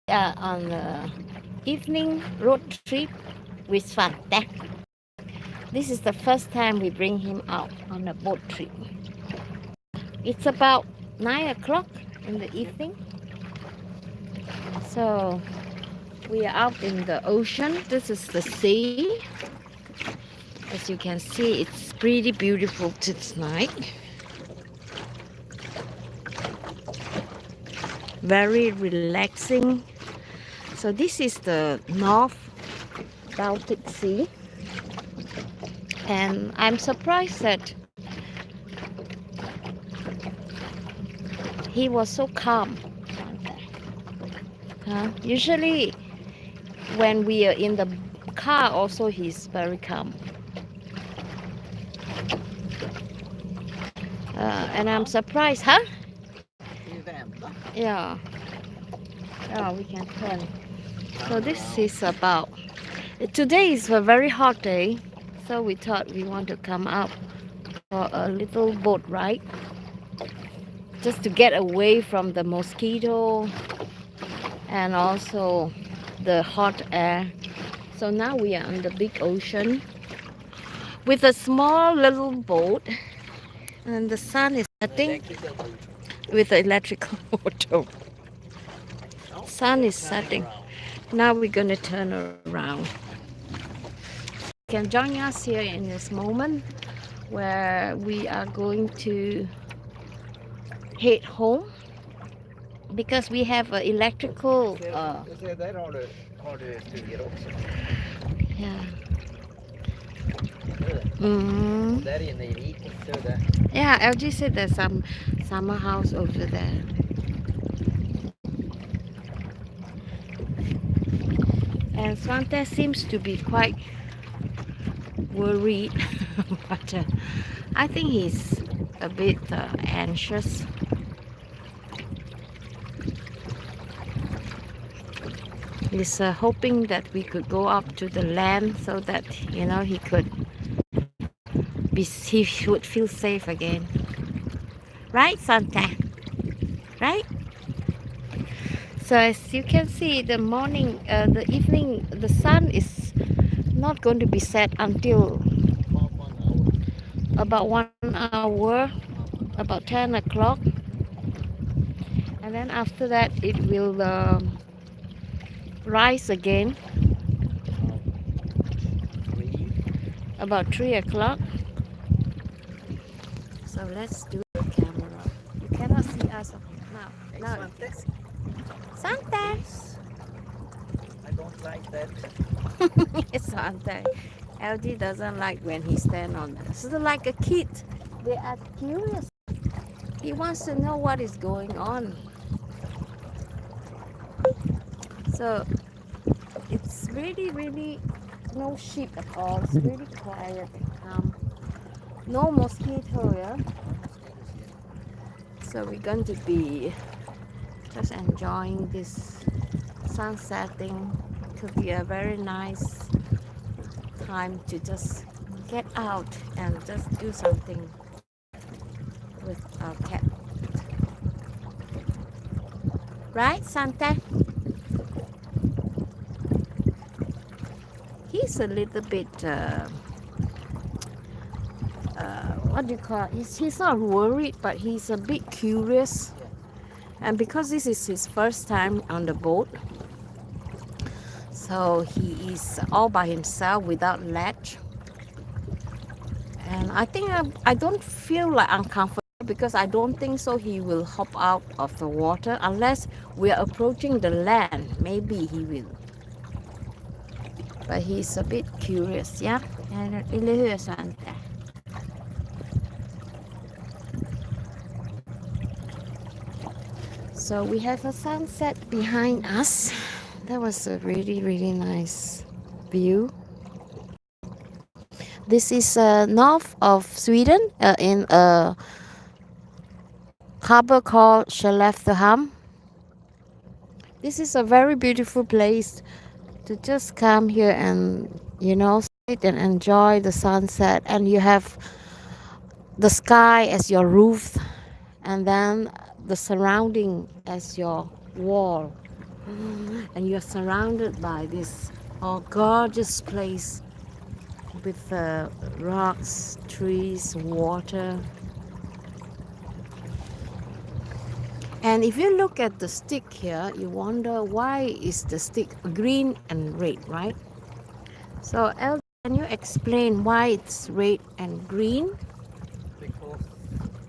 On the evening road trip with Svante. This is the first time we bring him out on a boat trip. It's about 9 o'clock in the evening. So we are out in the ocean. This is the sea. As you can see, it's pretty beautiful tonight. Very relaxing. So this is the North Baltic Sea. And I'm surprised that he was so calm. Usually when we are in the car also he's very calm. And I'm surprised, huh? Yeah. Yeah, we can turn. So this is about, today is a very hot day. So we thought we want to come out for a little boat ride. Just to get away from the mosquito and also the hot air. So now we are on the big ocean with a small little boat, and the sun is setting with the electrical motor. Sun is setting. Now we're going to turn around. You can join us here in this moment where we are going to head home because we have an electrical yeah. Yeah, LG said there's some summer house over there. And Svante seems to be quite worried, but I think he's a bit anxious. He's hoping that we could go up to the land so that he could he would feel safe again. Right, Santa? Right? So as you can see, the evening, the sun is not going to be set until about 1 hour, about 10 o'clock. And then after that, it will rise again about 3 o'clock. So let's do the camera. You cannot see us now. Now, Santa. I don't like that. It's Santa. LD doesn't like when he stand on this. It's like a kid. They are curious. He wants to know what is going on. So it's really no sheep at all. It's really quiet and calm. No mosquito, yeah. So we're going to be just enjoying this sunsetting. Could be a very nice time to just get out and just do something with our cat. Right, Santa? He's a little bit what do you call it? He's not worried, but he's a bit curious. And because this is his first time on the boat, so he is all by himself without latch. And I think I don't feel like uncomfortable because I don't think so he will hop out of the water unless we are approaching the land. Maybe he will. But he's a bit curious, yeah? So we have a sunset behind us. That was a really nice view. This is north of Sweden in a harbor called Skelleftehamn. This is a very beautiful place to just come here and sit and enjoy the sunset, and you have the sky as your roof and then the surrounding as your wall. And you're surrounded by this gorgeous place with rocks, trees, water. And if you look at the stick here, you wonder why is the stick green and red, right? So, El, can you explain why it's red and green? Because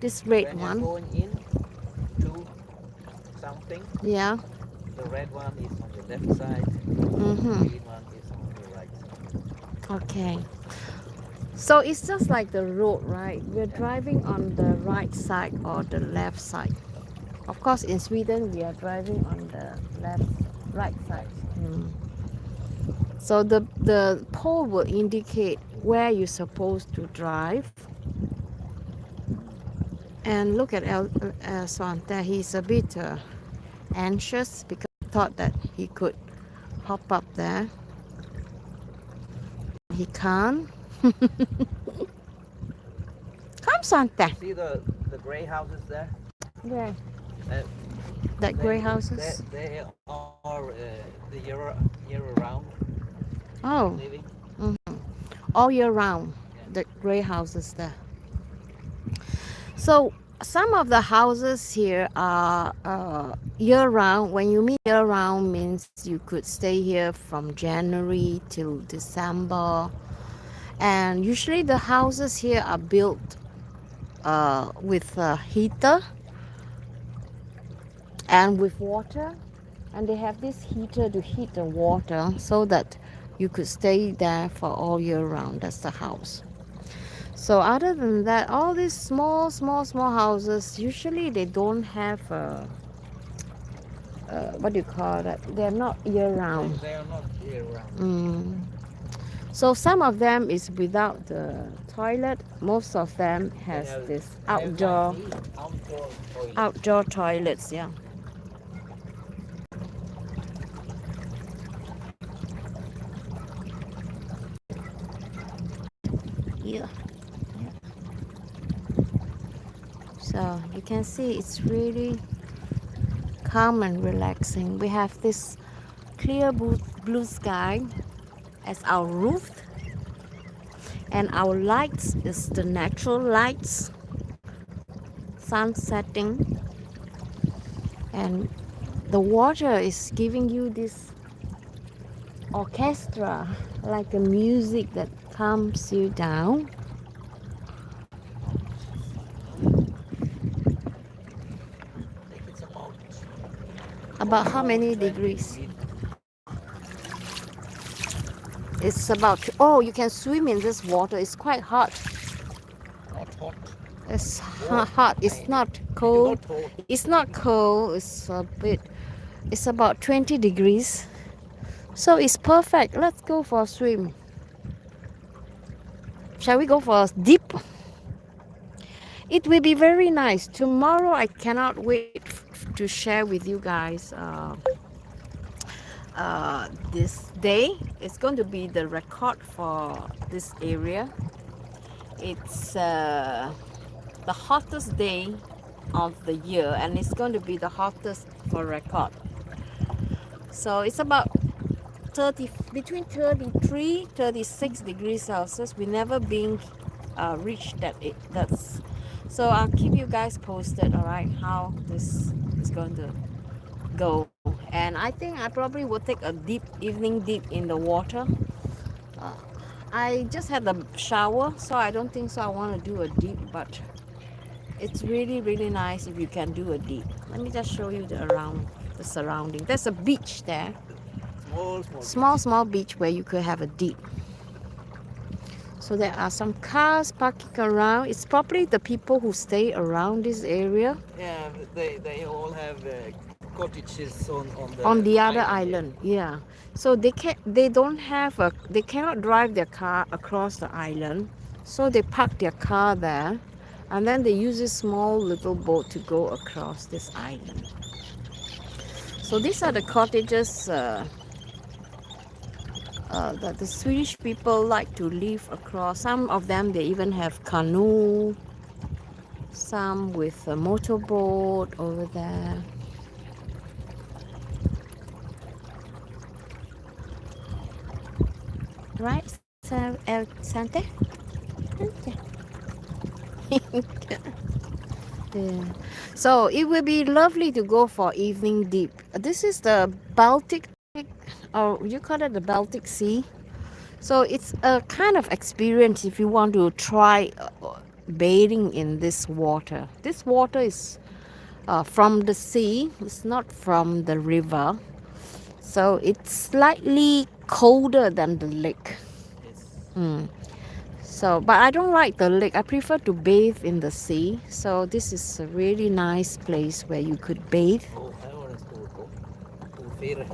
This red when you're one. going in to something, Yeah. the red one is on the left side, the Mm-hmm. green one is on the right side. Okay. So it's just like the road, right? We're Yeah. driving on the right side or the left side. Of course, in Sweden, we are driving on the right side. Right side. Mm. So the pole will indicate where you're supposed to drive. And look at Svante. He's a bit anxious because he thought that he could hop up there. He can't. Come, You Svante. see the gray houses there? Yeah. Uh, That grey houses. they are the year around Oh. living. Mhm. All year round. Yeah. The grey houses there. So some of the houses here are year round. When you mean year round means you could stay here from January till December. And usually the houses here are built with a heater and with water. And they have this heater to heat the water so that you could stay there for all year round. That's the house. So other than that, all these small houses, usually they don't have what do you call that? They're not year round. They are not year round. Mm. So some of them is without the toilet. Most of them has this They have like me outdoor toilet. outdoor toilets. Yeah. Yeah. So you can see it's really calm and relaxing. We have this clear blue sky as our roof, and our lights is the natural lights, sun setting, and the water is giving you this orchestra, like a music that calms you down. I think it's About how almost many 20 degrees? degrees. It's about, oh, you can swim in this water. It's quite hot. Not hot. It's Warm. hot. It's Maybe. not cold. Not hot. It's not cold. It's a bit. It's about 20 degrees. So it's perfect. Let's go for a swim. Shall we go for a dip? It will be very nice. Tomorrow I cannot wait to share with you guys this day. It's going to be the record for this area. It's the hottest day of the year, and it's going to be the hottest for record. So it's about 30, between 33 36 degrees Celsius. We never been reached that's, so I'll keep you guys posted, all right, how this is going to go. And I think I probably will take a evening dip in the water. uh, I just had the shower, so I don't think so I want to do a dip, but it's really nice if you can do a dip. Let me just show you the surrounding. There's a beach there, Small small beach where you could have a dip. So there are some cars parking around. It's probably the people who stay around this area. Yeah, they all have cottages On the the other island here. island, yeah. So they don't have they cannot drive their car across the island. So they park their car there, and then they use this small little boat to go across this island. So these are the cottages that the Swedish people like to live across. Some of them they even have canoe, some with a motorboat over there. right? Sante? Yeah. So it will be lovely to go for evening dip. This is the Baltic, or you call it the Baltic Sea. So it's a kind of experience if you want to try bathing in this water. This water is from the sea, it's not from the river. So it's slightly colder than the lake. Yes. Mm. So, but I don't like the lake. I prefer to bathe in the sea. So this is a really nice place where you could bathe. Oh, här var en stor båt. Stor firre.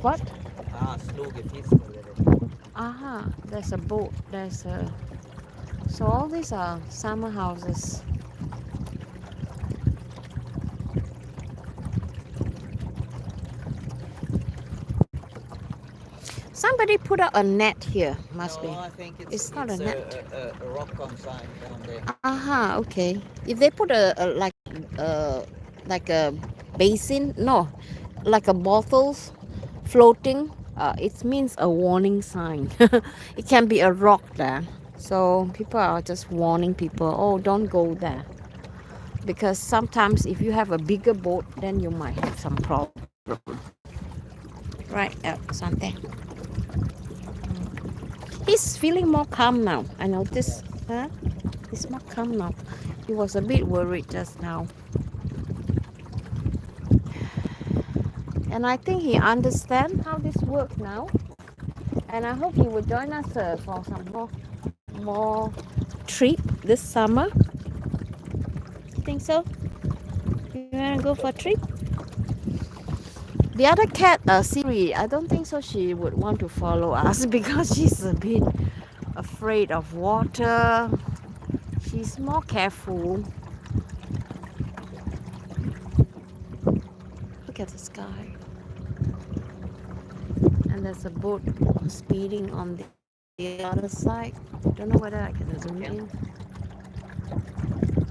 What? Ah, slog i fisk eller det. Aha, there's a boat. There's a. So all these are summer houses. Somebody put out a net here. Must No, be. I think It's not a it's net. a rock on sign down there. Aha, okay. If they put uh like a basin, no, like a bottles floating, it means a warning sign. It can be a rock there. So people are just warning people, oh, don't go there. Because sometimes if you have a bigger boat, then you might have some problem. Right, Sante. He's feeling more calm now. I noticed. Yes. Huh? He's more calm now. He was a bit worried just now. And I think he understands how this works now. And I hope he will join us for some more trip this summer. You think so? You wanna go for a trip? The other cat, Siri, I don't think so. She would want to follow us because she's a bit afraid of water. She's more careful. Look at the sky. And there's a boat speeding on the other side. Don't know whether I can zoom in.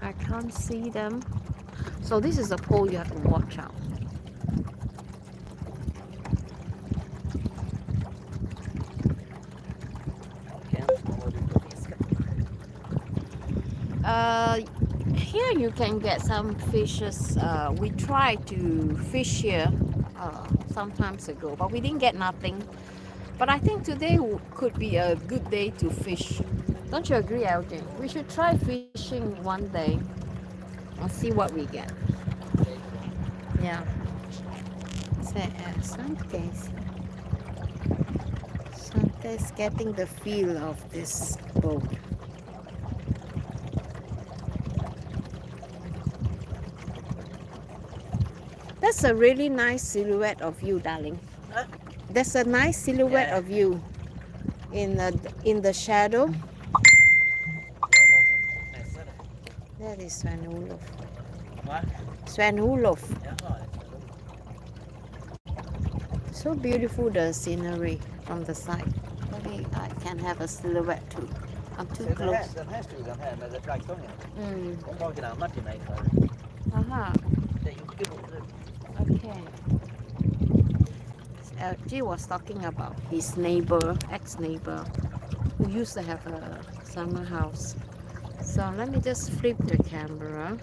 I can't see them. So this is a pole you have to watch out. Can't komma ut och fiska. Uh, Here you can get some fishes. We tried to fish here some times ago, but we didn't get nothing. But I think today could be a good day to fish. Don't you agree, LJ? We should try fishing one day and see what we get. Yeah. So, Sante's getting the feel of this boat. That's a really nice silhouette of you, darling. Huh? There's a nice silhouette Yeah. of you in the shadow. Det var någon som messade. That is Sven-Olof. Va? Sven-Olof. Jaha, So beautiful the scenery from the side. Maybe I can have a silhouette too. I'm too close. Den här stugan här med flaggstången. Mm. Hon gav grannar till mig förut. Aha. Det är Jocke Bode. Okay. G was talking about his neighbor, ex-neighbor, who used to have a summer house. So let me just flip the camera.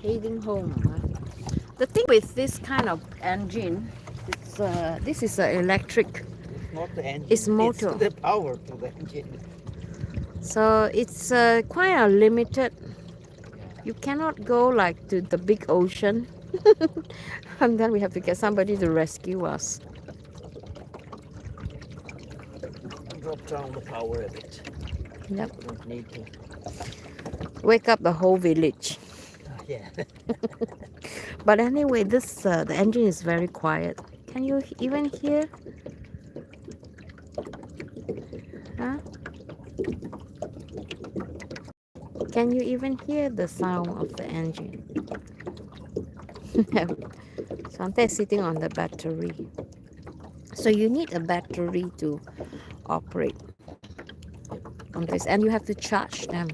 Heading home. The thing with this kind of engine, this is an electric. It's not the engine. It's motor. It's the power to the engine. So it's quite a limited. You cannot go like to the big ocean. And then we have to get somebody to rescue us. Drop down the power a bit. Yep. You don't need to. Wake up the whole village. Yeah. But anyway, this the engine is very quiet. Can you even hear? Huh? Can you even hear the sound of the engine? Santa is sitting on the battery. So you need a battery to operate on this, and you have to charge them.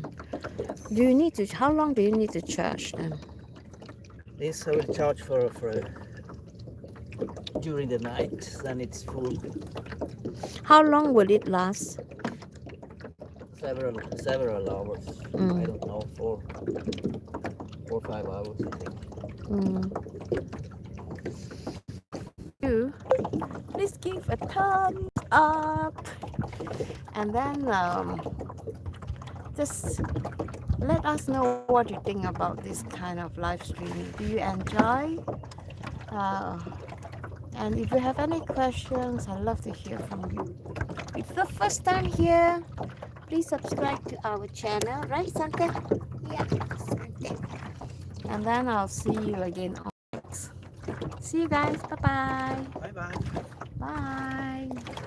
Do you need to? How long do you need to charge them? This I will charge for during the night, then it's full. How long will it last? Several hours. I Mm. don't know, 4 or 5 hours, I think. Mm. You please give a thumbs up, and then just let us know what you think about this kind of live streaming. Do you enjoy? Uh, and if you have any questions, I'd love to hear from you. If the first time here, please subscribe to our channel, right, Santa? Yeah, Santa. And then I'll see you again on next. See you guys. Bye bye. Bye bye. Bye.